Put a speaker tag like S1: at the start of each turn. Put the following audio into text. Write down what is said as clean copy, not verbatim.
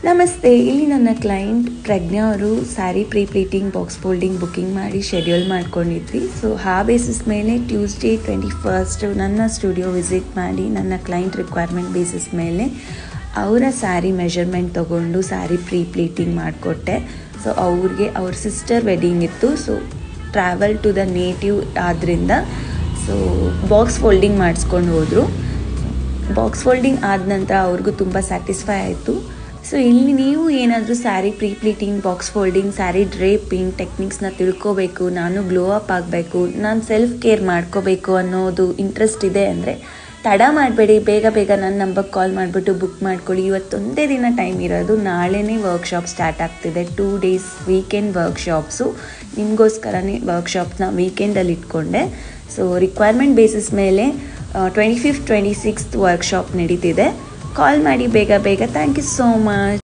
S1: ನಮಸ್ತೆ. ಇಲ್ಲಿ ನನ್ನ ಕ್ಲೈಂಟ್ ಪ್ರಜ್ಞಾ ಅವರು sari pre pleating box folding booking ಮಾಡಿ ಶೆಡ್ಯೂಲ್ ಮಾಡ್ಕೊಂಡಿದ್ವಿ. ಸೊ ಆ ಬೇಸಿಸ್ ಮೇಲೆ ಟ್ಯೂಸ್ಡೇ 21 ನನ್ನ ಸ್ಟುಡಿಯೋ ವಿಸಿಟ್ ಮಾಡಿ ನನ್ನ ಕ್ಲೈಂಟ್ ರಿಕ್ವೈರ್ಮೆಂಟ್ ಬೇಸಿಸ್ ಮೇಲೆ ಅವರ ಸ್ಯಾರಿ ಮೆಷರ್ಮೆಂಟ್ ತೊಗೊಂಡು ಸ್ಯಾರಿ ಪ್ರೀ ಪ್ಲೀಟಿಂಗ್ ಮಾಡಿಕೊಟ್ಟೆ. ಸೊ ಅವ್ರಿಗೆ ಅವ್ರ ಸಿಸ್ಟರ್ ವೆಡ್ಡಿಂಗ್ ಇತ್ತು. So travel to the native ಆದ್ದರಿಂದ ಸೊ ಬಾಕ್ಸ್ ಫೋಲ್ಡಿಂಗ್ ಮಾಡಿಸ್ಕೊಂಡು ಹೋದರು. ಬಾಕ್ಸ್ ಫೋಲ್ಡಿಂಗ್ ಆದ ನಂತರ ಅವ್ರಿಗೂ ತುಂಬ ಸ್ಯಾಟಿಸ್ಫೈ ಆಯಿತು. ಸೊ ಇಲ್ಲಿ ನೀವು ಏನಾದರೂ sari pre pleating box folding sari draping ಟೆಕ್ನಿಕ್ಸ್ನ ತಿಳ್ಕೋಬೇಕು, ನಾನು ಗ್ಲೋ ಅಪ್ ಆಗಬೇಕು, ನಾನು ಸೆಲ್ಫ್ ಕೇರ್ ಮಾಡ್ಕೋಬೇಕು ಅನ್ನೋದು ಇಂಟ್ರೆಸ್ಟ್ ಇದೆ ಅಂದರೆ ತಡ ಮಾಡಬೇಡಿ, ಬೇಗ ನನ್ನ ನಂಬರ್ಗೆ ಕಾಲ್ ಮಾಡಿಬಿಟ್ಟು ಬುಕ್ ಮಾಡ್ಕೊಳ್ಳಿ. ಇವತ್ತೊಂದೇ ದಿನ ಟೈಮ್ ಇರೋದು, ನಾಳೆನೇ ವರ್ಕ್ಶಾಪ್ ಸ್ಟಾರ್ಟ್ ಆಗ್ತಿದೆ. 2 days ವೀಕೆಂಡ್ ವರ್ಕ್ಶಾಪ್ಸು. ನಿಮಗೋಸ್ಕರನೇ ವರ್ಕ್ಶಾಪ್ನ ವೀಕೆಂಡಲ್ಲಿ ಇಟ್ಕೊಂಡೆ. ಸೊ ರಿಕ್ವೈರ್ಮೆಂಟ್ ಬೇಸಿಸ್ ಮೇಲೆ 25th 26th ವರ್ಕ್ಶಾಪ್ ನಡೀತಿದೆ. ಕಾಲ್ ಮಾಡಿ ಬೇಗ. Thank you so much.